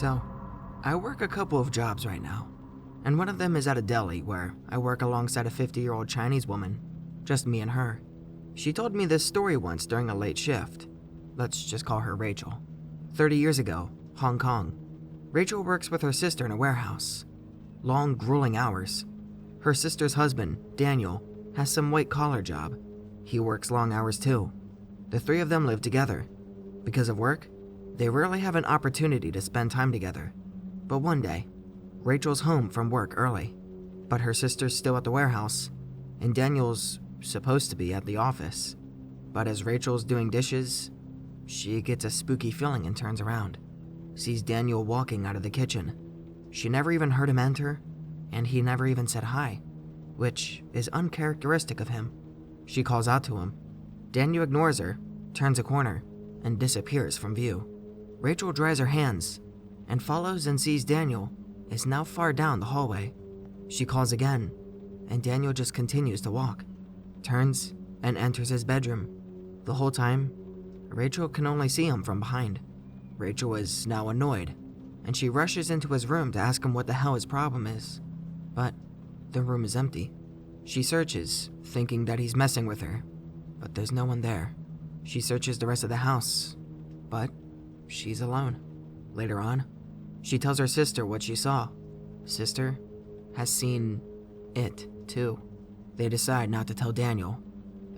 So, I work a couple of jobs right now, and one of them is at a deli where I work alongside a 50-year-old Chinese woman, just me and her. She told me this story once during a late shift. Let's just call her Rachel. 30 years ago, Hong Kong. Rachel works with her sister in a warehouse. Long, grueling hours. Her sister's husband, Daniel, has some white-collar job. He works long hours too. The three of them live together. Because of work, they rarely have an opportunity to spend time together. But one day, Rachel's home from work early, but her sister's still at the warehouse, and Daniel's supposed to be at the office. But as Rachel's doing dishes, she gets a spooky feeling and turns around, sees Daniel walking out of the kitchen. She never even heard him enter, and he never even said hi, which is uncharacteristic of him. She calls out to him. Daniel ignores her, turns a corner, and disappears from view. Rachel dries her hands and follows and sees Daniel is now far down the hallway. She calls again, and Daniel just continues to walk, turns, and enters his bedroom. The whole time, Rachel can only see him from behind. Rachel is now annoyed, and she rushes into his room to ask him what the hell his problem is. But the room is empty. She searches, thinking that he's messing with her, but there's no one there. She searches the rest of the house, but she's alone. Later on, she tells her sister what she saw. Sister has seen it, too. They decide not to tell Daniel.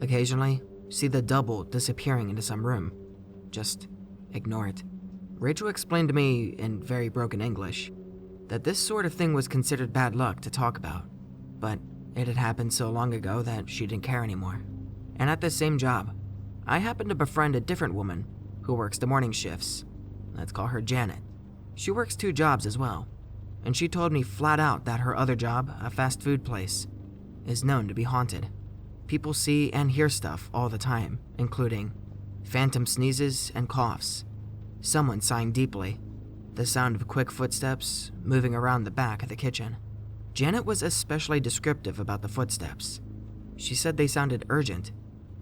Occasionally, see the double disappearing into some room. Just ignore it. Rachel explained to me in very broken English that this sort of thing was considered bad luck to talk about, but it had happened so long ago that she didn't care anymore. And at this same job, I happened to befriend a different woman who works the morning shifts. Let's call her Janet. She works 2 jobs as well, and she told me flat out that her other job, a fast food place, is known to be haunted. People see and hear stuff all the time, including phantom sneezes and coughs, someone sighing deeply, the sound of quick footsteps moving around the back of the kitchen. Janet was especially descriptive about the footsteps. She said they sounded urgent,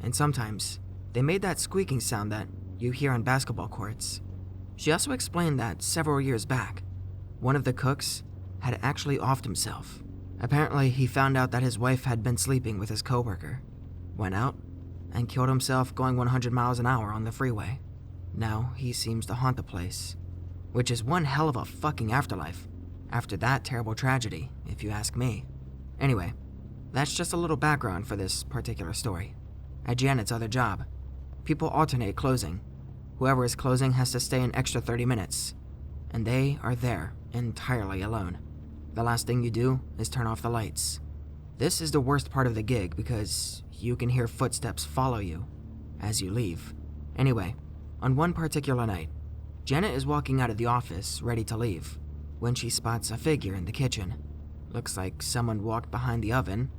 and sometimes they made that squeaking sound that you hear on basketball courts. She also explained that several years back, one of the cooks had actually offed himself. Apparently, he found out that his wife had been sleeping with his coworker, went out, and killed himself going 100 miles an hour on the freeway. Now he seems to haunt the place, which is one hell of a fucking afterlife after that terrible tragedy, if you ask me. Anyway, that's just a little background for this particular story. At Janet's other job, people alternate closing. Whoever is closing has to stay an extra 30 minutes, and they are there entirely alone. The last thing you do is turn off the lights. This is the worst part of the gig because you can hear footsteps follow you as you leave. Anyway, on one particular night, Janet is walking out of the office ready to leave when she spots a figure in the kitchen. Looks like someone walked behind the oven,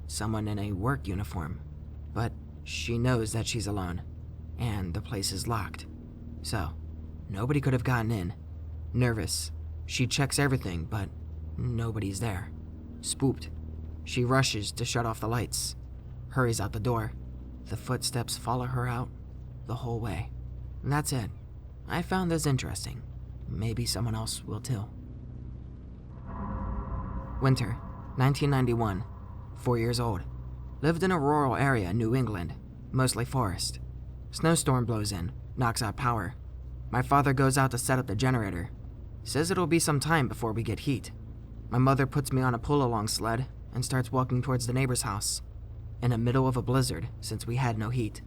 someone in a work uniform, but she knows that she's alone, and the place is locked. So, nobody could have gotten in. Nervous, she checks everything, but nobody's there. Spooked, she rushes to shut off the lights, hurries out the door. The footsteps follow her out the whole way. And that's it. I found this interesting. Maybe someone else will too. Winter, 1991, 4 years old. Lived in a rural area in New England, mostly forest. Snowstorm blows in, knocks out power. My father goes out to set up the generator. Says it'll be some time before we get heat. My mother puts me on a pull-along sled and starts walking towards the neighbor's house. In the middle of a blizzard, since we had no heat.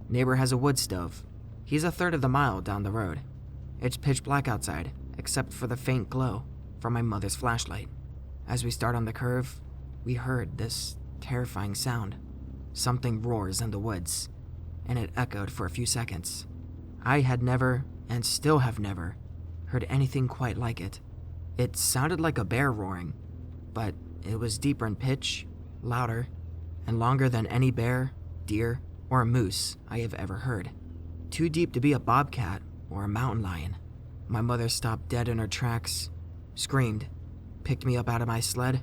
Neighbor has a wood stove. He's a third of the mile down the road. It's pitch black outside, except for the faint glow from my mother's flashlight. As we start on the curve, we heard this terrifying sound. Something roars in the woods, and it echoed for a few seconds. I had never, and still have never, heard anything quite like it. It sounded like a bear roaring, but it was deeper in pitch, louder, and longer than any bear, deer, or a moose I have ever heard. Too deep to be a bobcat or a mountain lion. My mother stopped dead in her tracks, screamed, picked me up out of my sled,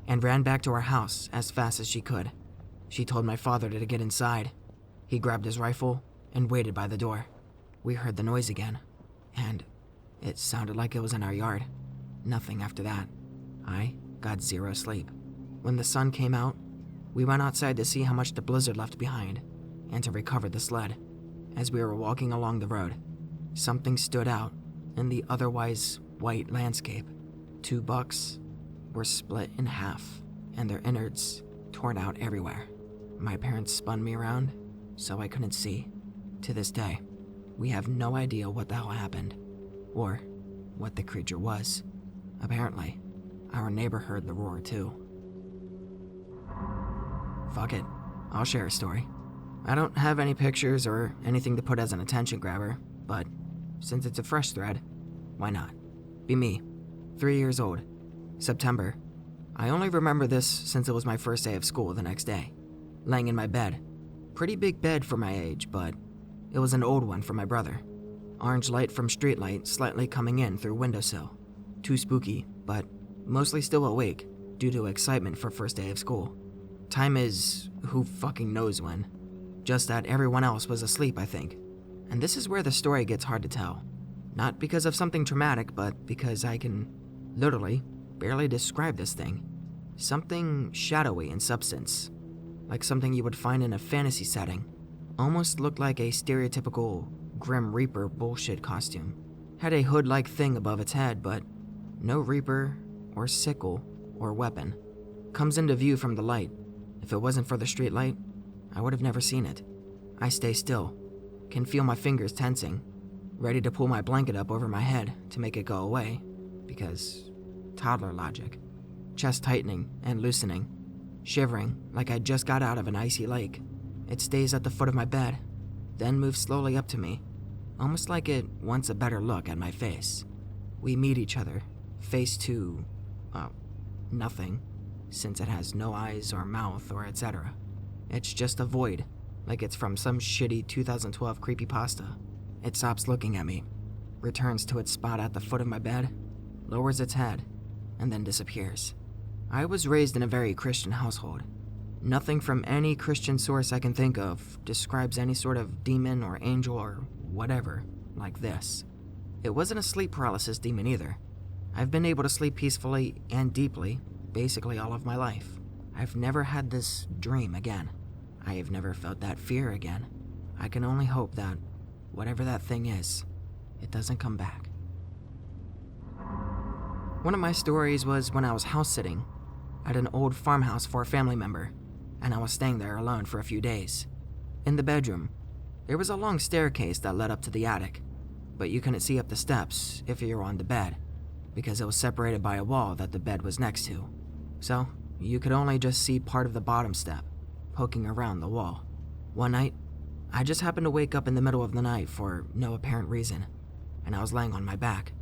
and ran back to our house as fast as she could. She told my father to get inside. He grabbed his rifle and waited by the door. We heard the noise again, and It sounded like it was in our yard. Nothing after that. I got zero sleep. When the sun came out, we went outside to see how much the blizzard left behind and to recover the sled. As we were walking along the road, something stood out in the otherwise white landscape. 2 bucks were split in half and their innards torn out everywhere. My parents spun me around so I couldn't see. To this day, we have no idea what the hell happened or what the creature was. Apparently, our neighbor heard the roar too. Fuck it, I'll share a story. I don't have any pictures or anything to put as an attention grabber, but since it's a fresh thread, why not? Be me, 3 years old, September. I only remember this since it was my first day of school the next day. Laying in my bed. Pretty big bed for my age, but it was an old one for my brother. Orange light from streetlight slightly coming in through windowsill. Too spooky, but mostly still awake due to excitement for first day of school. Time is who fucking knows when. Just that everyone else was asleep, I think. And this is where the story gets hard to tell. Not because of something traumatic, but because I can literally barely describe this thing. Something shadowy in substance. Like something you would find in a fantasy setting. Almost looked like a stereotypical Grim Reaper bullshit costume. Had a hood-like thing above its head, but no reaper or sickle or weapon. Comes into view from the light. If it wasn't for the street light, I would have never seen it. I stay still, can feel my fingers tensing, ready to pull my blanket up over my head to make it go away, because toddler logic. Chest tightening and loosening, shivering like I just got out of an icy lake. It stays at the foot of my bed, then moves slowly up to me, almost like it wants a better look at my face. We meet each other, face to, nothing, since it has no eyes or mouth or etc. It's just a void, like it's from some shitty 2012 creepypasta. It stops looking at me, returns to its spot at the foot of my bed, lowers its head, and then disappears. I was raised in a very Christian household. Nothing from any Christian source I can think of describes any sort of demon or angel or whatever like this. It wasn't a sleep paralysis demon either. I've been able to sleep peacefully and deeply basically all of my life. I've never had this dream again. I have never felt that fear again. I can only hope that whatever that thing is, it doesn't come back. One of my stories was when I was house sitting at an old farmhouse for a family member, and I was staying there alone for a few days. In the bedroom, there was a long staircase that led up to the attic, but you couldn't see up the steps if you were on the bed, because it was separated by a wall that the bed was next to. So, you could only just see part of the bottom step, poking around the wall. One night, I just happened to wake up in the middle of the night for no apparent reason, and I was laying on my back.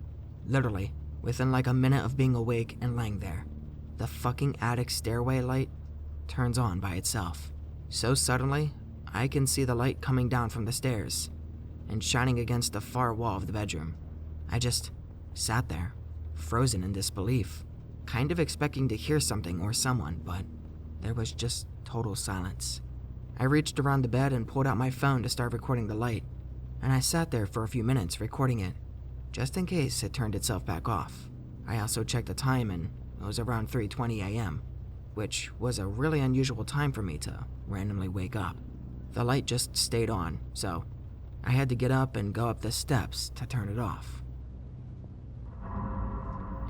Literally, within like a minute of being awake and laying there, the fucking attic stairway light turns on by itself. So suddenly, I can see the light coming down from the stairs and shining against the far wall of the bedroom. I just sat there, frozen in disbelief, kind of expecting to hear something or someone, but there was just total silence. I reached around the bed and pulled out my phone to start recording the light, and I sat there for a few minutes recording it, just in case it turned itself back off. I also checked the time and it was around 3:20 a.m., which was a really unusual time for me to randomly wake up. The light just stayed on, so I had to get up and go up the steps to turn it off.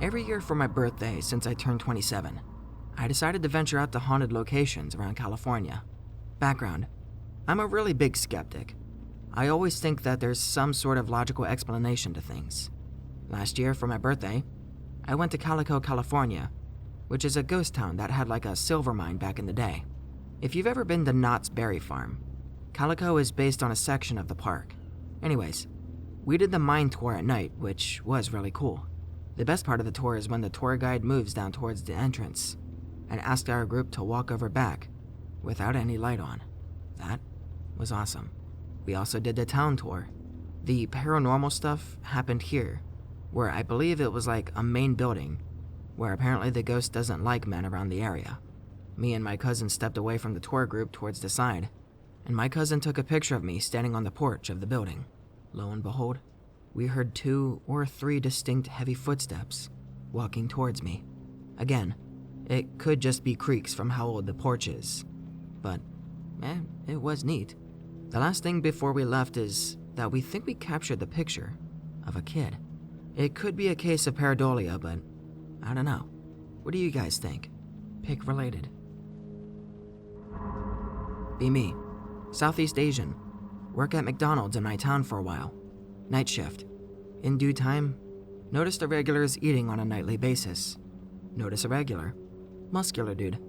Every year for my birthday since I turned 27, I decided to venture out to haunted locations around California. Background: I'm a really big skeptic. I always think that there's some sort of logical explanation to things. Last year for my birthday, I went to Calico, California, which is a ghost town that had like a silver mine back in the day. If you've ever been to Knott's Berry Farm, Calico is based on a section of the park. Anyways, we did the mine tour at night, which was really cool. The best part of the tour is when the tour guide moves down towards the entrance and asked our group to walk over back without any light on. That was awesome. We also did the town tour. The paranormal stuff happened here, where I believe it was like a main building, where apparently the ghost doesn't like men around the area. Me and my cousin stepped away from the tour group towards the side, and my cousin took a picture of me standing on the porch of the building. Lo and behold, We heard 2 or 3 distinct heavy footsteps walking towards me. Again, it could just be creaks from how old the porch is, but it was neat. The last thing before we left is that we think we captured the picture of a kid. It could be a case of pareidolia, but I don't know. What do you guys think? Pick related. Be me. Southeast Asian. Work at McDonald's in my town for a while. Night shift. In due time, noticed the regulars eating on a nightly basis. Notice a regular. Muscular dude.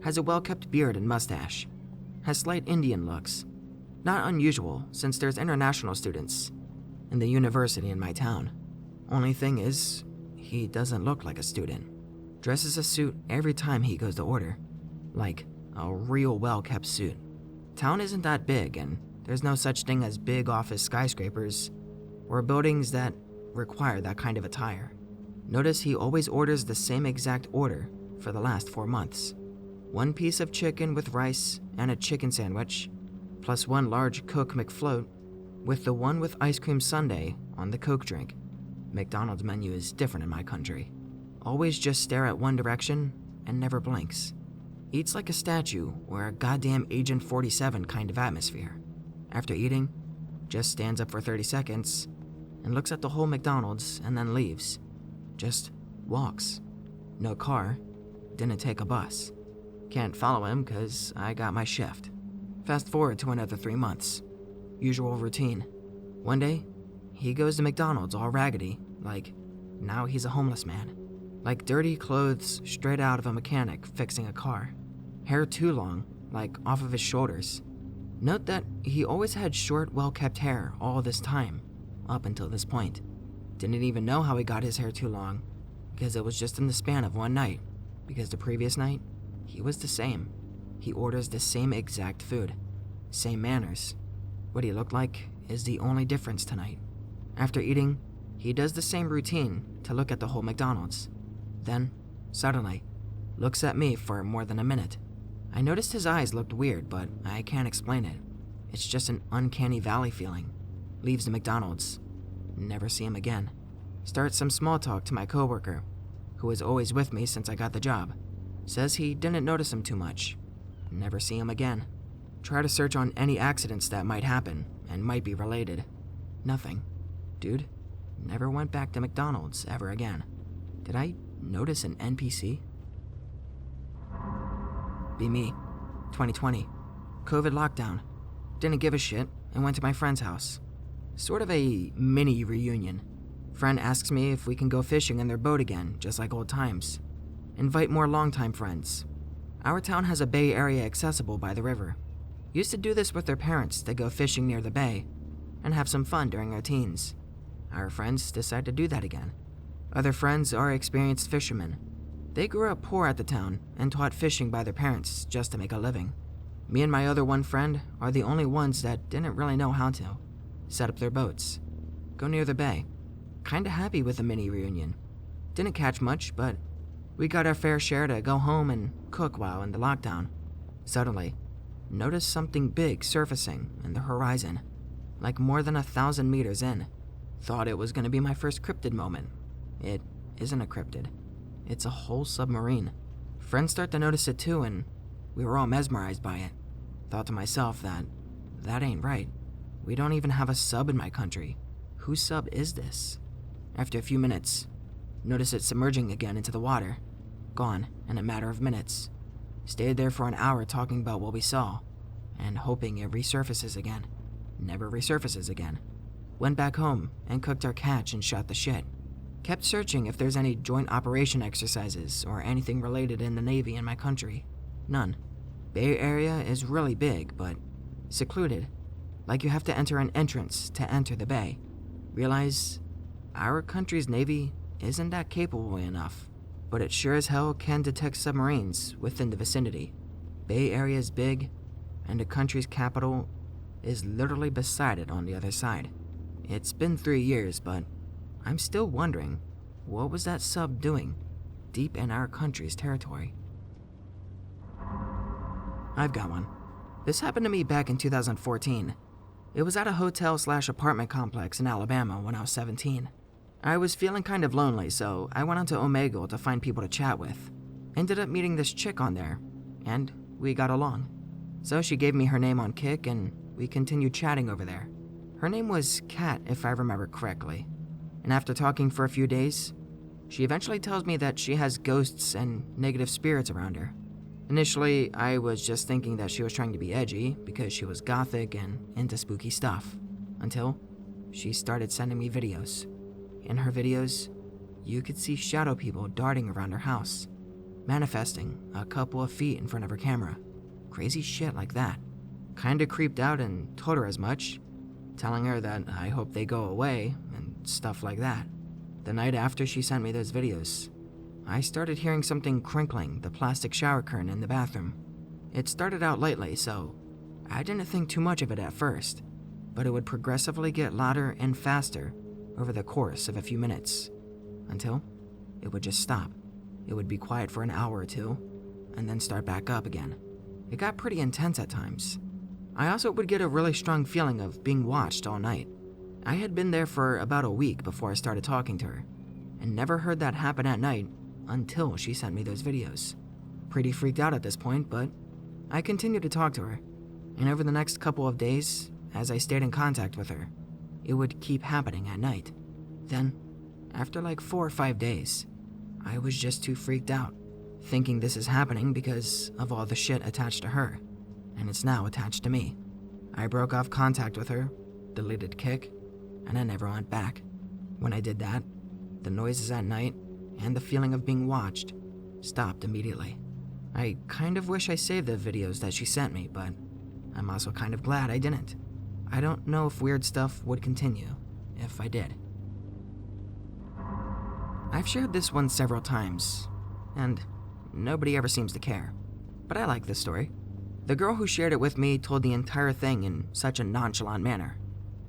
Has a well-kept beard and mustache. Has slight Indian looks. Not unusual, since there's international students in the university in my town. Only thing is, he doesn't look like a student. Dresses a suit every time he goes to order. Like a real well-kept suit. Town isn't that big, and there's no such thing as big office skyscrapers or buildings that require that kind of attire. Notice he always orders the same exact order for the last 4 months. 1 piece of chicken with rice and a chicken sandwich, plus 1 large Coke McFloat, with the one with ice cream sundae on the Coke drink. McDonald's menu is different in my country. Always just stare at one direction and never blinks. Eats like a statue or a goddamn Agent 47 kind of atmosphere. After eating, just stands up for 30 seconds and looks at the whole McDonald's and then leaves. Just walks. No car. Didn't take a bus. Can't follow him because I got my shift. Fast forward to another 3 months. Usual routine. One day, he goes to McDonald's all raggedy, like now he's a homeless man. Like dirty clothes straight out of a mechanic fixing a car. Hair too long, like off of his shoulders. Note that he always had short, well-kept hair all this time, up until this point. Didn't even know how he got his hair too long, because it was just in the span of one night, because the previous night, he was the same. He orders the same exact food, same manners. What he looked like is the only difference tonight. After eating, he does the same routine to look at the whole McDonald's. Then, suddenly, looks at me for more than a minute. I noticed his eyes looked weird, but I can't explain it. It's just an uncanny valley feeling. Leaves the McDonald's. Never see him again. Starts some small talk to my coworker, who was always with me since I got the job. Says he didn't notice him too much. Never see him again. Try to search on any accidents that might happen and might be related. Nothing. Dude, never went back to McDonald's ever again. Did I notice an NPC? Be me. 2020. COVID lockdown. Didn't give a shit and went to my friend's house. Sort of a mini reunion. Friend asks me if we can go fishing in their boat again, just like old times. Invite more longtime friends. Our town has a bay area accessible by the river. Used to do this with their parents to go fishing near the bay and have some fun during our teens. Our friends decide to do that again. Other friends are experienced fishermen. They grew up poor at the town and taught fishing by their parents just to make a living. Me and my other one friend are the only ones that didn't really know how to set up their boats, go near the bay. Kinda happy with the mini reunion. Didn't catch much, but we got our fair share to go home and cook while in the lockdown. Suddenly, noticed something big surfacing in the horizon, like more than 1,000 meters in. Thought it was gonna be my first cryptid moment. It isn't a cryptid. It's a whole submarine. Friends start to notice it too, and we were all mesmerized by it. Thought to myself that ain't right. We don't even have a sub in my country. Whose sub is this? After a few minutes, notice it submerging again into the water. Gone in a matter of minutes. Stayed there for an hour talking about what we saw, and hoping it resurfaces again. Never resurfaces again. Went back home and cooked our catch and shot the shit. Kept searching if there's any joint operation exercises or anything related in the Navy in my country. None. Bay Area is really big, but secluded. Like you have to enter an entrance to enter the bay. Realize our country's Navy isn't that capable enough, but it sure as hell can detect submarines within the vicinity. Bay Area is big, and the country's capital is literally beside it on the other side. It's been 3 years, but I'm still wondering, what was that sub doing deep in our country's territory? I've got one. This happened to me back in 2014. It was at a hotel/apartment complex in Alabama when I was 17. I was feeling kind of lonely, so I went onto Omegle to find people to chat with. Ended up meeting this chick on there, and we got along. So she gave me her name on Kik, and we continued chatting over there. Her name was Kat, if I remember correctly. And after talking for a few days, she eventually tells me that she has ghosts and negative spirits around her. Initially, I was just thinking that she was trying to be edgy because she was gothic and into spooky stuff, until she started sending me videos. In her videos, you could see shadow people darting around her house, manifesting a couple of feet in front of her camera. Crazy shit like that. Kinda creeped out and told her as much, telling her that I hope they go away and stuff like that. The night after she sent me those videos, I started hearing something crinkling the plastic shower curtain in the bathroom. It started out lightly, so I didn't think too much of it at first, but it would progressively get louder and faster over the course of a few minutes, until it would just stop. It would be quiet for an hour or two, and then start back up again. It got pretty intense at times. I also would get a really strong feeling of being watched all night. I had been there for about a week before I started talking to her, and never heard that happen at night until she sent me those videos. Pretty freaked out at this point, but I continued to talk to her, and over the next couple of days, as I stayed in contact with her, it would keep happening at night. Then, after like 4 or 5 days, I was just too freaked out, thinking this is happening because of all the shit attached to her, and it's now attached to me. I broke off contact with her, deleted Kik, and I never went back. When I did that, the noises at night and the feeling of being watched stopped immediately. I kind of wish I saved the videos that she sent me, but I'm also kind of glad I didn't. I don't know if weird stuff would continue if I did. I've shared this one several times, and nobody ever seems to care, but I like this story. The girl who shared it with me told the entire thing in such a nonchalant manner,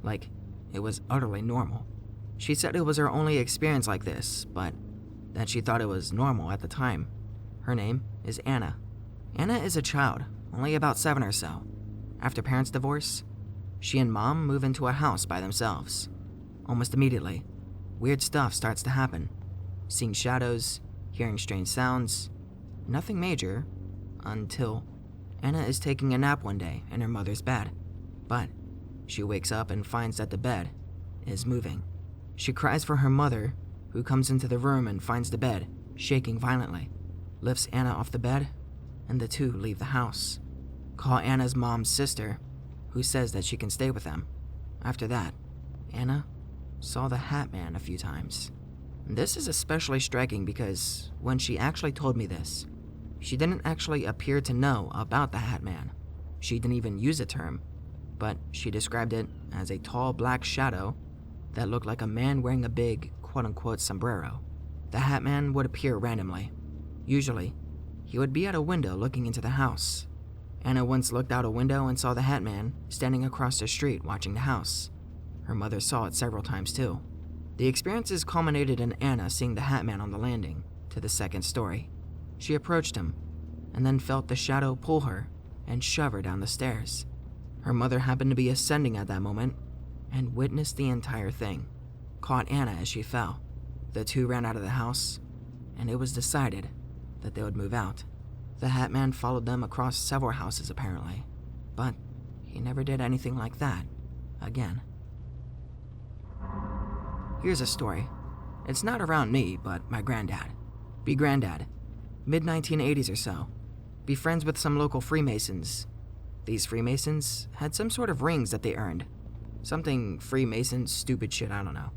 like it was utterly normal. She said it was her only experience like this, but that she thought it was normal at the time. Her name is Anna. Anna is a child, only about 7 or so. After parents' divorce, she and mom move into a house by themselves. Almost immediately, weird stuff starts to happen. Seeing shadows, hearing strange sounds, nothing major, until Anna is taking a nap one day in her mother's bed. But she wakes up and finds that the bed is moving. She cries for her mother, who comes into the room and finds the bed shaking violently, lifts Anna off the bed, and the two leave the house. Call Anna's mom's sister, who says that she can stay with them. After that, Anna saw the Hatman a few times. This is especially striking because when she actually told me this, she didn't actually appear to know about the Hatman. She didn't even use the term, but she described it as a tall black shadow that looked like a man wearing a big quote-unquote sombrero. The Hatman would appear randomly. Usually, he would be at a window looking into the house. Anna once looked out a window and saw the Hatman standing across the street watching the house. Her mother saw it several times too. The experiences culminated in Anna seeing the Hatman on the landing to the second story. She approached him, and then felt the shadow pull her and shove her down the stairs. Her mother happened to be ascending at that moment and witnessed the entire thing, caught Anna as she fell. The two ran out of the house, and it was decided that they would move out. The Hatman followed them across several houses apparently, but he never did anything like that again. Here's a story. It's not around me, but my granddad. Be granddad. Mid-1980s or so. Be friends with some local Freemasons. These Freemasons had some sort of rings that they earned. Something Freemason stupid shit, I don't know.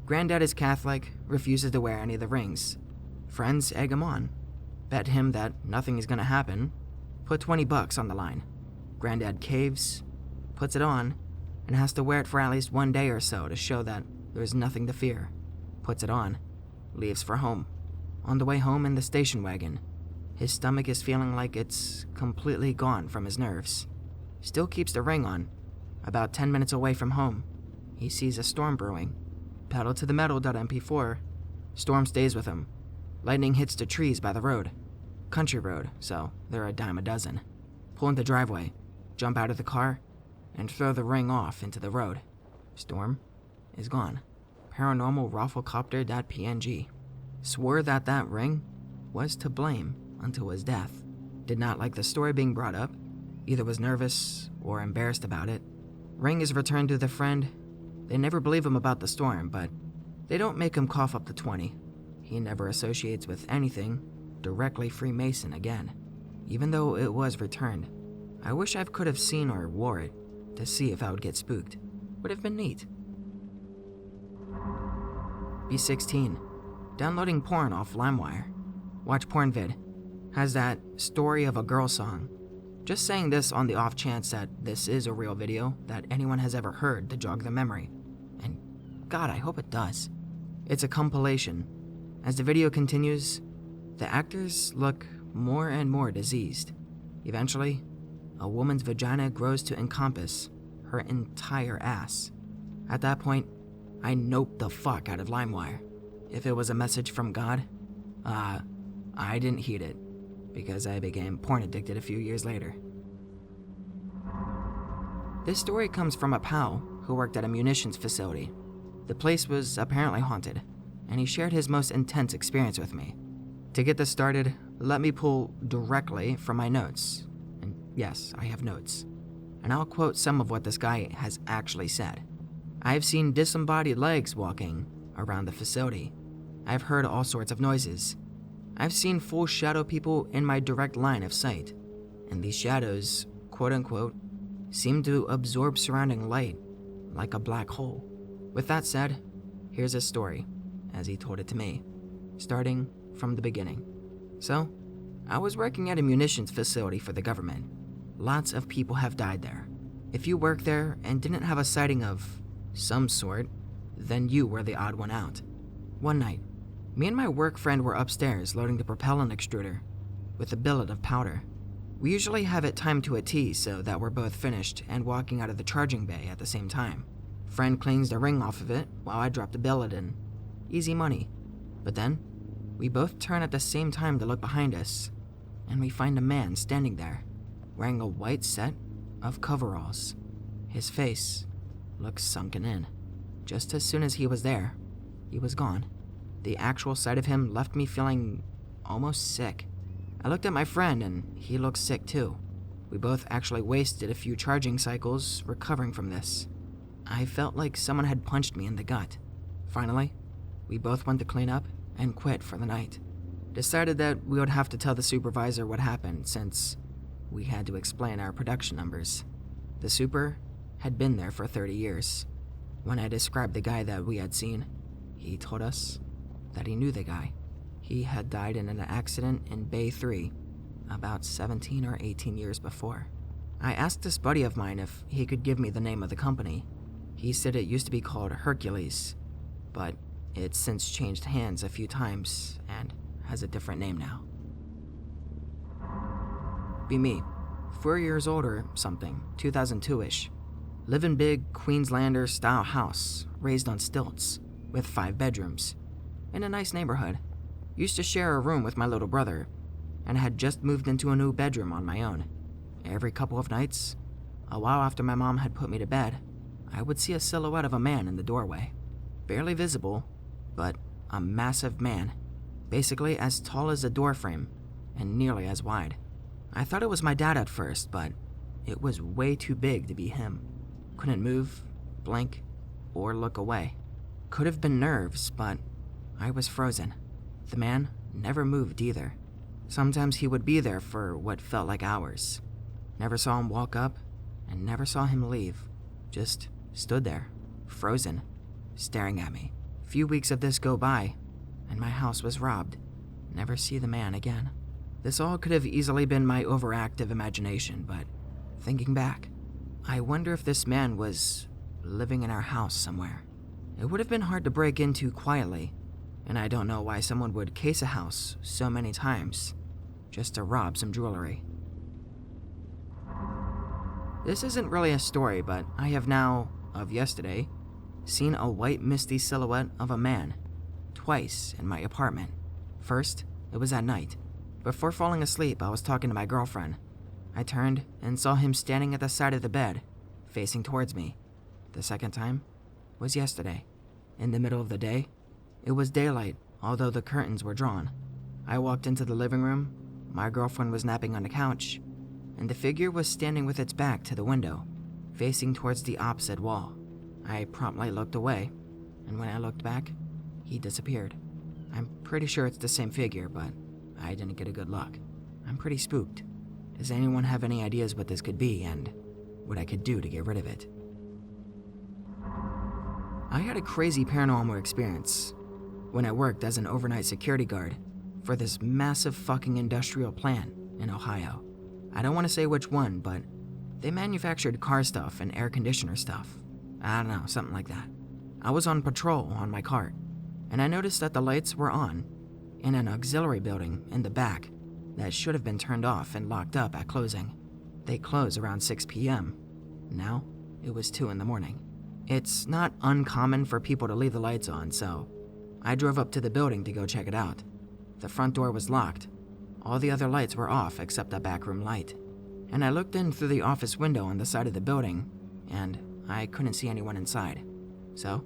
Granddad is Catholic, refuses to wear any of the rings. Friends egg him on. Bet him that nothing is gonna happen. Put $20 on the line. Granddad caves, puts it on, and has to wear it for at least 1 day or so to show that there's nothing to fear. Puts it on, leaves for home. On the way home in the station wagon, his stomach is feeling like it's completely gone from his nerves. Still keeps the ring on. About 10 minutes away from home, he sees a storm brewing. Pedal to the metal.mp4. Storm stays with him. Lightning hits the trees by the road. Country road, so they're a dime a dozen. Pull in the driveway, jump out of the car, and throw the ring off into the road. Storm is gone. Paranormal Rafflecopter.png swore that that ring was to blame until his death. Did not like the story being brought up, either was nervous or embarrassed about it. Ring is returned to the friend. They never believe him about the storm, but they don't make him cough up the 20. He never associates with anything directly Freemason again, even though it was returned. I wish I could have seen or wore it to see if I would get spooked. Would have been neat. B16. Downloading porn off Limewire. Watch porn vid. Has that story of a girl song. Just saying this on the off chance that this is a real video that anyone has ever heard to jog their memory. And God, I hope it does. It's a compilation. As the video continues, the actors look more and more diseased. Eventually, a woman's vagina grows to encompass her entire ass. At that point, I noped the fuck out of Limewire. If it was a message from God, I didn't heed it, because I became porn addicted a few years later. This story comes from a pal who worked at a munitions facility. The place was apparently haunted, and he shared his most intense experience with me. To get this started, let me pull directly from my notes. And yes, I have notes. And I'll quote some of what this guy has actually said. I've seen disembodied legs walking around the facility. I've heard all sorts of noises. I've seen full shadow people in my direct line of sight. And these shadows, quote unquote, seem to absorb surrounding light like a black hole. With that said, here's his story, as he told it to me, starting from the beginning. So, I was working at a munitions facility for the government. Lots of people have died there. If you work there and didn't have a sighting of some sort, then you were the odd one out. One night, me and my work friend were upstairs loading the propellant extruder with a billet of powder. We usually have it timed to a T so that we're both finished and walking out of the charging bay at the same time. Friend cleans the ring off of it while I drop the billet in. Easy money. But then, we both turn at the same time to look behind us, and we find a man standing there, wearing a white set of coveralls. His face looks sunken in. Just as soon as he was there, he was gone. The actual sight of him left me feeling almost sick. I looked at my friend, and he looked sick too. We both actually wasted a few charging cycles recovering from this. I felt like someone had punched me in the gut. Finally, we both went to clean up and quit for the night. Decided that we would have to tell the supervisor what happened since we had to explain our production numbers. The super had been there for 30 years. When I described the guy that we had seen, he told us that he knew the guy. He had died in an accident in Bay 3 about 17 or 18 years before. I asked this buddy of mine if he could give me the name of the company. He said it used to be called Hercules, but it's since changed hands a few times and has a different name now. Be me, 4 years old or something, 2002-ish. Live in big Queenslander-style house, raised on stilts, with 5 bedrooms, in a nice neighborhood. Used to share a room with my little brother, and had just moved into a new bedroom on my own. Every couple of nights, a while after my mom had put me to bed, I would see a silhouette of a man in the doorway. Barely visible, but a massive man, basically as tall as a doorframe and nearly as wide. I thought it was my dad at first, but it was way too big to be him. Couldn't move, blink, or look away. Could have been nerves, but I was frozen. The man never moved either. Sometimes he would be there for what felt like hours. Never saw him walk up, and never saw him leave. Just stood there, frozen, staring at me. Few weeks of this go by, and my house was robbed. Never see the man again. This all could have easily been my overactive imagination, but thinking back, I wonder if this man was living in our house somewhere. It would have been hard to break into quietly, and I don't know why someone would case a house so many times just to rob some jewelry. This isn't really a story, but I have now, of yesterday, seen a white misty silhouette of a man twice in my apartment. First, it was at night. Before falling asleep, I was talking to my girlfriend. I turned and saw him standing at the side of the bed, facing towards me. The second time was yesterday. In the middle of the day, it was daylight, although the curtains were drawn. I walked into the living room. My girlfriend was napping on the couch, and the figure was standing with its back to the window, facing towards the opposite wall. I promptly looked away, and when I looked back, he disappeared. I'm pretty sure it's the same figure, but I didn't get a good look. I'm pretty spooked. Does anyone have any ideas what this could be and what I could do to get rid of it? I had a crazy paranormal experience when I worked as an overnight security guard for this massive fucking industrial plant in Ohio. I don't want to say which one, but they manufactured car stuff and air conditioner stuff. I don't know, something like that. I was on patrol on my cart, and I noticed that the lights were on in an auxiliary building in the back that should have been turned off and locked up at closing. They close around 6 p.m. Now, it was 2 in the morning. It's not uncommon for people to leave the lights on, so I drove up to the building to go check it out. The front door was locked. All the other lights were off except the backroom light. And I looked in through the office window on the side of the building, and I couldn't see anyone inside. So,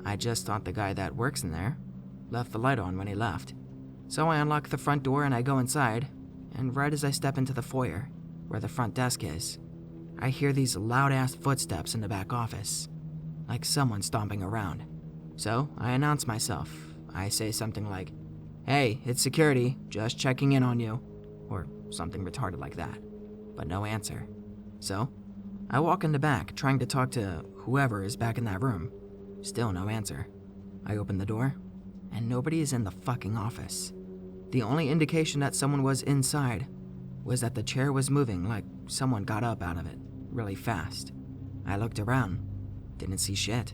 I just thought the guy that works in there left the light on when he left. So I unlock the front door and I go inside, and right as I step into the foyer, where the front desk is, I hear these loud-ass footsteps in the back office, like someone stomping around. So I announce myself. I say something like, "Hey, it's security, just checking in on you," or something retarded like that, but no answer. So I walk in the back, trying to talk to whoever is back in that room. Still no answer. I open the door, and nobody is in the fucking office. The only indication that someone was inside was that the chair was moving like someone got up out of it really fast. I looked around, didn't see shit.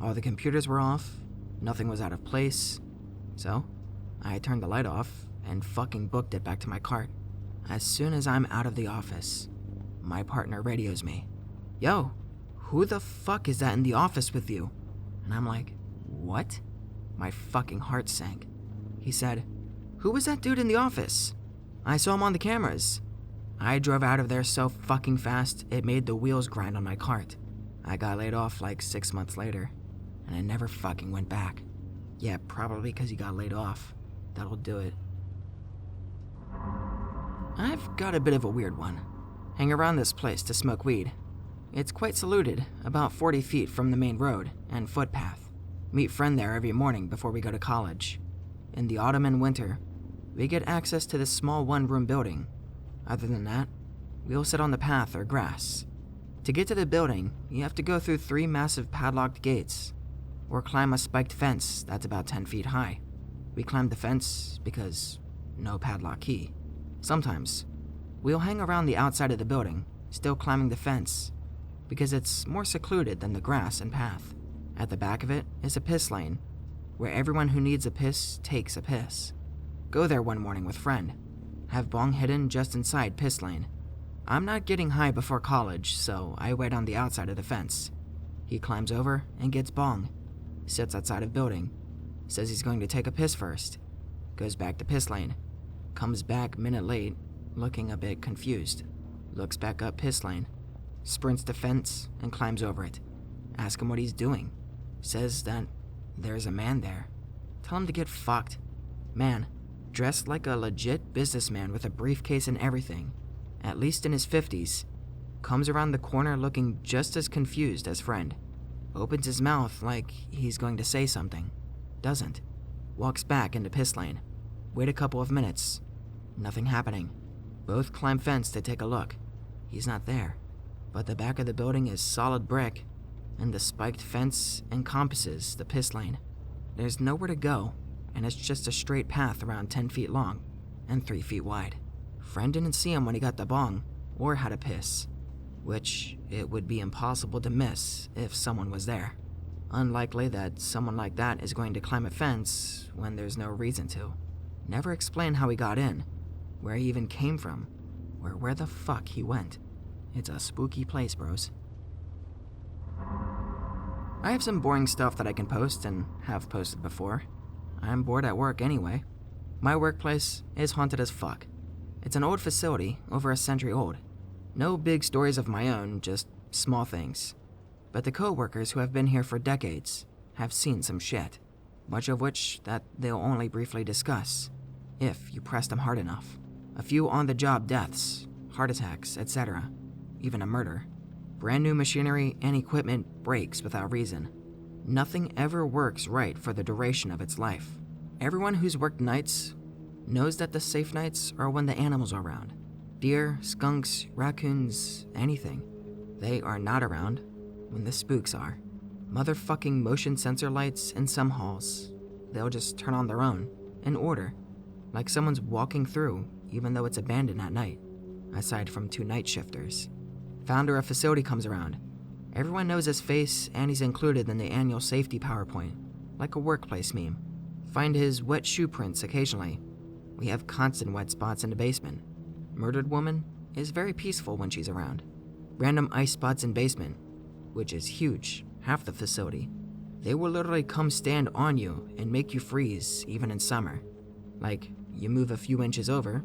All the computers were off, nothing was out of place. So I turned the light off and fucking booked it back to my cart. As soon as I'm out of the office, my partner radios me. "Yo, who the fuck is that in the office with you?" And I'm like, "What?" My fucking heart sank. He said, "Who was that dude in the office? I saw him on the cameras." I drove out of there so fucking fast, it made the wheels grind on my cart. I got laid off like 6 months later, and I never fucking went back. Yeah, probably because he got laid off. That'll do it. I've got a bit of a weird one. Hang around this place to smoke weed. It's quite secluded, about 40 feet from the main road and footpath. Meet friend there every morning before we go to college. In the autumn and winter, we get access to this small one-room building. Other than that, we'll sit on the path or grass. To get to the building, you have to go through 3 massive padlocked gates, or climb a spiked fence that's about 10 feet high. We climb the fence because no padlock key. Sometimes, we'll hang around the outside of the building, still climbing the fence, because it's more secluded than the grass and path. At the back of it is a piss lane, where everyone who needs a piss takes a piss. Go there one morning with friend. Have bong hidden just inside piss lane. I'm not getting high before college, so I wait on the outside of the fence. He climbs over and gets bong. Sits outside of building. Says he's going to take a piss first. Goes back to piss lane. Comes back minute late, looking a bit confused. Looks back up piss lane. Sprints the fence and climbs over it. Ask him what he's doing. Says that there's a man there. Tell him to get fucked. Man, dressed like a legit businessman with a briefcase and everything, at least in his 50s, comes around the corner looking just as confused as friend. Opens his mouth like he's going to say something. Doesn't. Walks back into piss lane. Wait a couple of minutes. Nothing happening. Both climb fence to take a look. He's not there. But the back of the building is solid brick, and the spiked fence encompasses the piss lane. There's nowhere to go, and it's just a straight path around 10 feet long and 3 feet wide. Friend didn't see him when he got the bong or had a piss, which it would be impossible to miss if someone was there. Unlikely that someone like that is going to climb a fence when there's no reason to. Never explain how he got in, where he even came from, or where the fuck he went. It's a spooky place, bros. I have some boring stuff that I can post and have posted before. I'm bored at work anyway. My workplace is haunted as fuck. It's an old facility, over a century old. No big stories of my own, just small things. But the co-workers who have been here for decades have seen some shit, much of which that they'll only briefly discuss, if you press them hard enough. A few on-the-job deaths, heart attacks, etc., even a murder. Brand new machinery and equipment breaks without reason. Nothing ever works right for the duration of its life. Everyone who's worked nights knows that the safe nights are when the animals are around. Deer, skunks, raccoons, anything. They are not around when the spooks are. Motherfucking motion sensor lights in some halls. They'll just turn on their own, in order, like someone's walking through even though it's abandoned at night, aside from 2 night shifters. Founder of facility comes around. Everyone knows his face and he's included in the annual safety PowerPoint, like a workplace meme. Find his wet shoe prints occasionally. We have constant wet spots in the basement. Murdered woman is very peaceful when she's around. Random ice spots in basement, which is huge, half the facility. They will literally come stand on you and make you freeze even in summer. Like, you move a few inches over,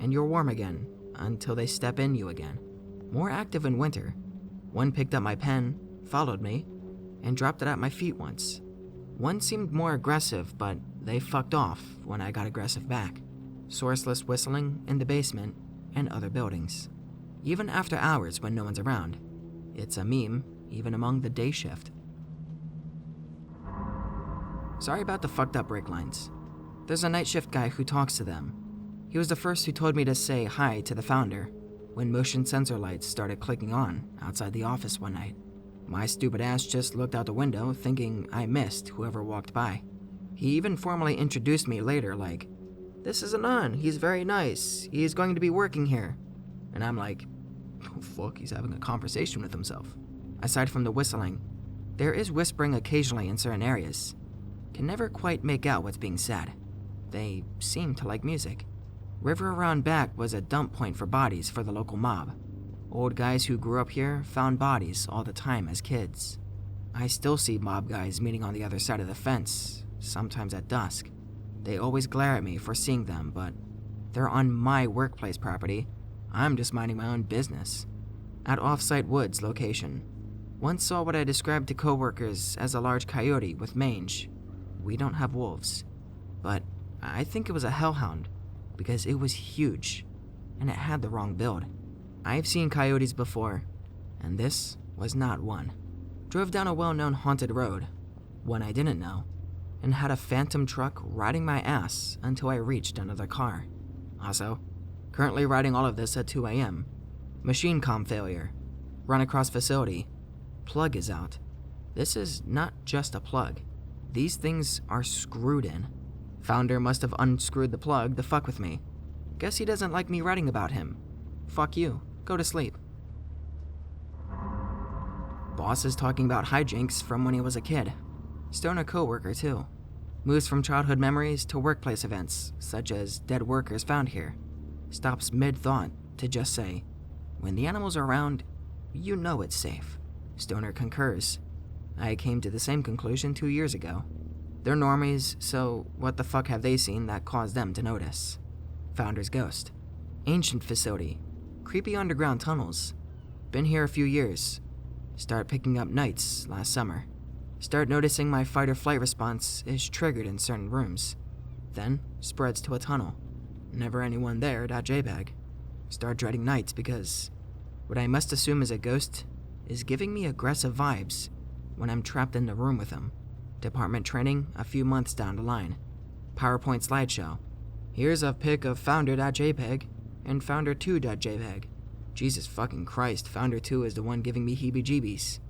and you're warm again until they step in you again. More active in winter. One picked up my pen, followed me, and dropped it at my feet once. One seemed more aggressive, but they fucked off when I got aggressive back. Sourceless whistling in the basement and other buildings. Even after hours when no one's around. It's a meme, even among the day shift. Sorry about the fucked up break lines. There's a night shift guy who talks to them. He was the first who told me to say hi to the founder when motion sensor lights started clicking on outside the office one night. My stupid ass just looked out the window thinking I missed whoever walked by. He even formally introduced me later like, "This is Anon, he's very nice, he's going to be working here." And I'm like, oh fuck, he's having a conversation with himself. Aside from the whistling, there is whispering occasionally in certain areas. Can never quite make out what's being said. They seem to like music. River around back was a dump point for bodies for the local mob. Old guys who grew up here found bodies all the time as kids. I still see mob guys meeting on the other side of the fence, sometimes at dusk. They always glare at me for seeing them, but they're on my workplace property. I'm just minding my own business. At off-site woods location, once saw what I described to coworkers as a large coyote with mange. We don't have wolves, but I think it was a hellhound because it was huge and it had the wrong build. I've seen coyotes before, and this was not one. Drove down a well-known haunted road, one I didn't know, and had a phantom truck riding my ass until I reached another car. Also, currently riding all of this at 2 a.m. Machine comm failure. Run across facility. Plug is out. This is not just a plug. These things are screwed in. Founder must have unscrewed the plug to fuck with me. Guess he doesn't like me writing about him. Fuck you. Go to sleep. Boss is talking about hijinks from when he was a kid. Stoner coworker too. Moves from childhood memories to workplace events, such as dead workers found here. Stops mid-thought to just say, "When the animals are around, you know it's safe." Stoner concurs. I came to the same conclusion 2 years ago. They're normies, so what the fuck have they seen that caused them to notice? Founder's ghost. Ancient facility. Creepy underground tunnels. Been here a few years. Start picking up nights last summer. Start noticing my fight or flight response is triggered in certain rooms. Then spreads to a tunnel. Never anyone there, .jpg. Start dreading nights because what I must assume is a ghost is giving me aggressive vibes when I'm trapped in the room with him. Department training a few months down the line. PowerPoint slideshow. Here's a pic of founder.jpg and founder2.jpg. Jesus fucking Christ, founder 2 is the one giving me heebie-jeebies.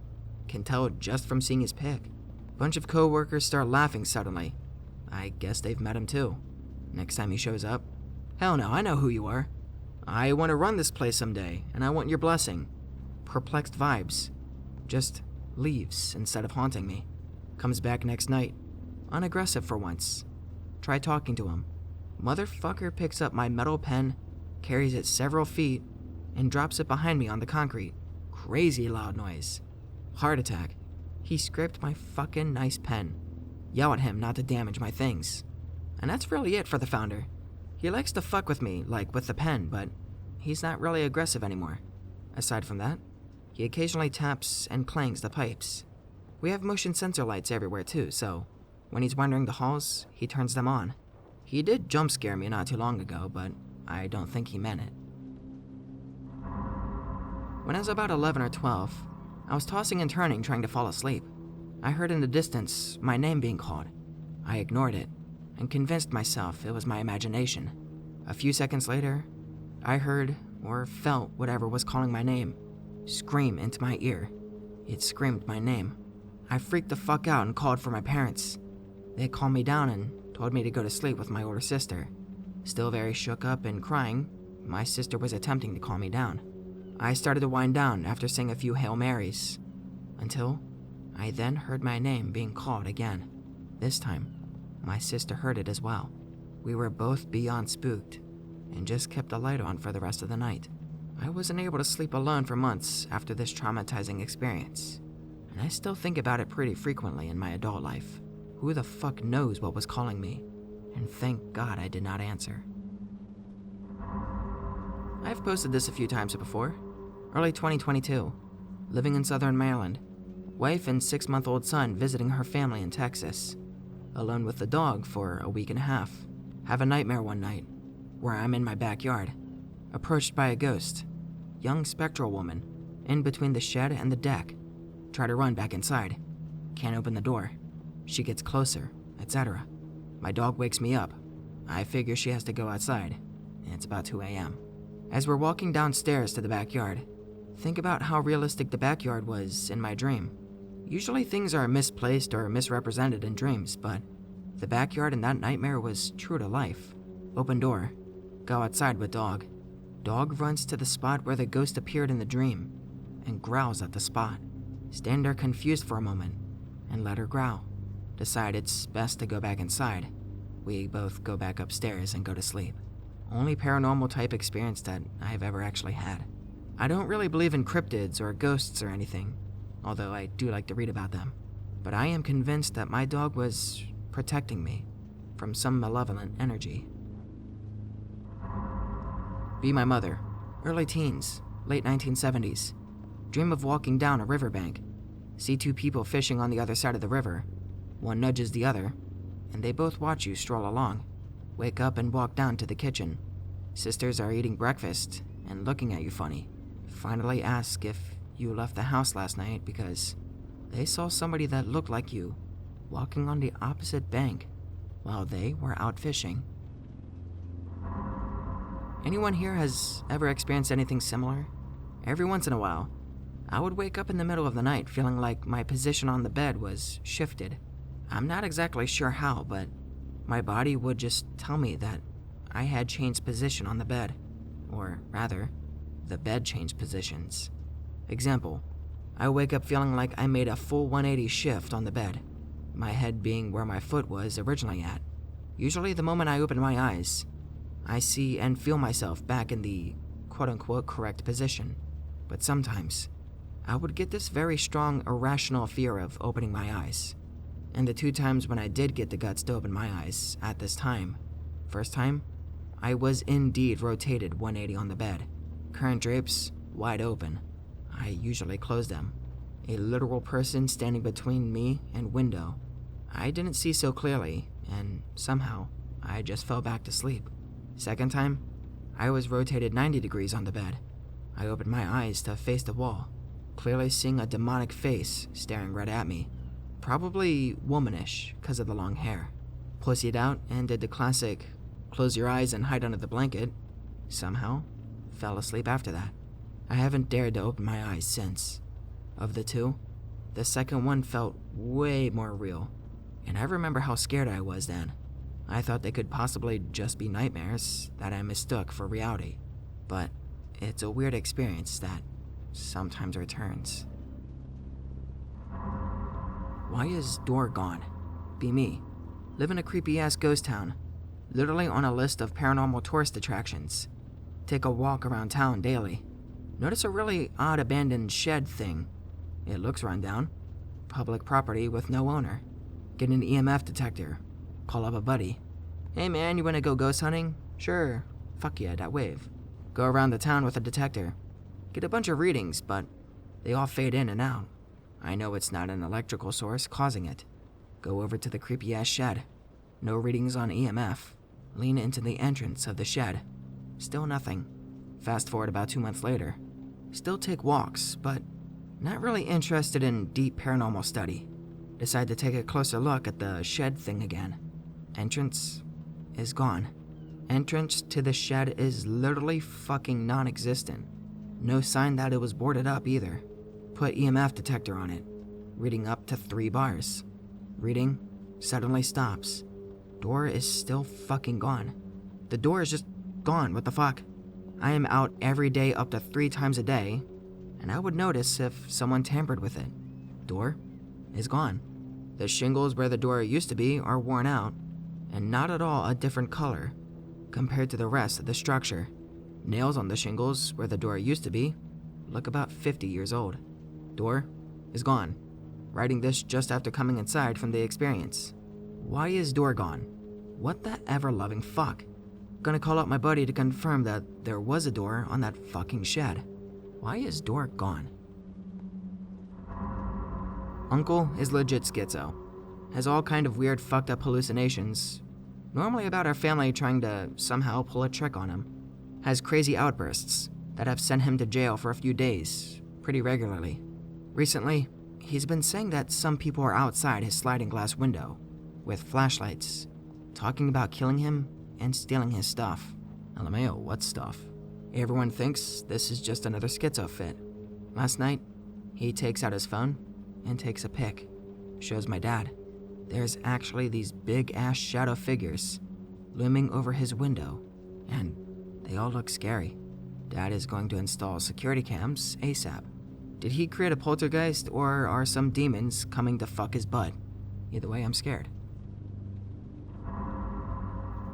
Can tell just from seeing his pic. Bunch of co-workers start laughing suddenly. I guess they've met him too. Next time he shows up, "Hell no, I know who you are. I want to run this place someday, and I want your blessing." Perplexed vibes. Just leaves instead of haunting me. Comes back next night. Unaggressive for once. Try talking to him. Motherfucker picks up my metal pen, carries it several feet, and drops it behind me on the concrete. Crazy loud noise. Heart attack. He scraped my fucking nice pen. Yell at him not to damage my things. And that's really it for the founder. He likes to fuck with me, like with the pen, but he's not really aggressive anymore. Aside from that, He occasionally taps and clangs the pipes. We have motion sensor lights everywhere too, so when he's wandering the halls, he turns them on. He did jump scare me not too long ago, but I don't think he meant it. When I was about 11 or 12, I was tossing and turning trying to fall asleep. I heard in the distance my name being called. I ignored it and convinced myself it was my imagination. A few seconds later, I heard or felt whatever was calling my name scream into my ear. It screamed my name. I freaked the fuck out and called for my parents. They calmed me down and told me to go to sleep with my older sister. Still very shook up and crying, my sister was attempting to calm me down. I started to wind down after saying a few Hail Marys, until I then heard my name being called again. This time, my sister heard it as well. We were both beyond spooked and just kept the light on for the rest of the night. I wasn't able to sleep alone for months after this traumatizing experience, and I still think about it pretty frequently in my adult life. Who the fuck knows what was calling me? And thank God I did not answer. I've posted this a few times before. Early 2022, living in southern Maryland. Wife and 6-month-old son visiting her family in Texas. Alone with the dog for a week and a half. Have a nightmare one night, where I'm in my backyard, approached by a ghost. Young spectral woman, in between the shed and the deck. Try to run back inside. Can't open the door. She gets closer, etc. My dog wakes me up. I figure she has to go outside. It's about 2 a.m. As we're walking downstairs to the backyard, think about how realistic the backyard was in my dream. Usually things are misplaced or misrepresented in dreams, but the backyard in that nightmare was true to life. Open door. Go outside with dog. Dog runs to the spot where the ghost appeared in the dream and growls at the spot. Stand there confused for a moment and let her growl. Decide it's best to go back inside. We both go back upstairs and go to sleep. Only paranormal type experience that I've ever actually had. I don't really believe in cryptids or ghosts or anything, although I do like to read about them. But I am convinced that my dog was protecting me from some malevolent energy. Be my mother. Early teens, late 1970s. Dream of walking down a riverbank. See 2 people fishing on the other side of the river. One nudges the other, and they both watch you stroll along. Wake up and walk down to the kitchen. Sisters are eating breakfast and looking at you funny. Finally ask if you left the house last night because they saw somebody that looked like you walking on the opposite bank while they were out fishing. Anyone here has ever experienced anything similar? Every once in a while, I would wake up in the middle of the night feeling like my position on the bed was shifted. I'm not exactly sure how, but my body would just tell me that I had changed position on the bed. Or rather, the bed changed positions. Example, I wake up feeling like I made a full 180 shift on the bed, my head being where my foot was originally at. Usually the moment I open my eyes, I see and feel myself back in the quote-unquote correct position. But sometimes, I would get this very strong irrational fear of opening my eyes. And the 2 times when I did get the guts to open my eyes at this time, first time, I was indeed rotated 180 on the bed. Current drapes wide open. I usually close them. A literal person standing between me and window. I didn't see so clearly, and somehow, I just fell back to sleep. Second time, I was rotated 90 degrees on the bed. I opened my eyes to face the wall, clearly seeing a demonic face staring right at me. Probably womanish because of the long hair. Pussied out and did the classic, close your eyes and hide under the blanket. Somehow, fell asleep after that. I haven't dared to open my eyes since. Of the 2, the second one felt way more real, and I remember how scared I was then. I thought they could possibly just be nightmares that I mistook for reality, but it's a weird experience that sometimes returns. Why is door gone? Be me. Live in a creepy-ass ghost town, literally on a list of paranormal tourist attractions. Take a walk around town daily. Notice a really odd abandoned shed thing. It looks run down. Public property with no owner. Get an EMF detector. Call up a buddy. Hey man, you wanna go ghost hunting? Sure. Fuck yeah, that wave. Go around the town with a detector. Get a bunch of readings, but They all fade in and out. I know it's not an electrical source causing it. Go over to the creepy-ass shed. No readings on EMF. Lean into the entrance of the shed. Still nothing. Fast forward about 2 months later. Still take walks, but not really interested in deep paranormal study. Decide to take a closer look at the shed thing again. Entrance is gone. Entrance to the shed is literally fucking non-existent. No sign that it was boarded up either. Put EMF detector on it. Reading up to 3 bars. Reading suddenly stops. Door is still fucking gone. The door is just gone, what the fuck? I am out every day up to 3 times a day, and I would notice if someone tampered with it. Door is gone. The shingles where the door used to be are worn out, and not at all a different color compared to the rest of the structure. Nails on the shingles where the door used to be look about 50 years old. Door is gone. Writing this just after coming inside from the experience. Why is door gone? What the ever-loving fuck? Gonna call up my buddy to confirm that there was a door on that fucking shed. Why is door gone? Uncle is legit schizo. Has all kind of weird fucked up hallucinations. Normally about our family trying to somehow pull a trick on him. Has crazy outbursts that have sent him to jail for a few days, pretty regularly. Recently, he's been saying that some people are outside his sliding glass window with flashlights, talking about killing him and stealing his stuff. LMAO, what stuff? Everyone thinks this is just another schizo fit. Last night, he takes out his phone and takes a pic. Shows my dad. There's actually these big-ass shadow figures looming over his window, and they all look scary. Dad is going to install security cams ASAP. Did he create a poltergeist, or are some demons coming to fuck his butt? Either way, I'm scared.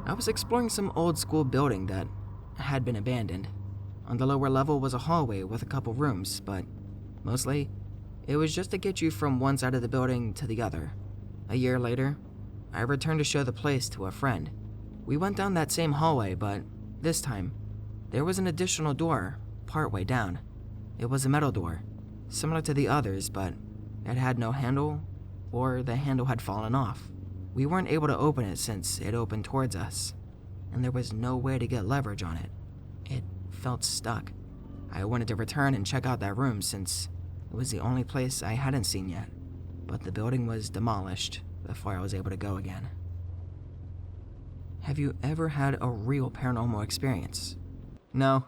I was exploring some old-school building that had been abandoned. On the lower level was a hallway with a couple rooms, but mostly, it was just to get you from one side of the building to the other. A year later, I returned to show the place to a friend. We went down that same hallway, but this time, there was an additional door partway down. It was a metal door, similar to the others, but it had no handle, or the handle had fallen off. We weren't able to open it since it opened towards us, and there was no way to get leverage on it. It felt stuck. I wanted to return and check out that room since it was the only place I hadn't seen yet, but the building was demolished before I was able to go again. Have you ever had a real paranormal experience? No.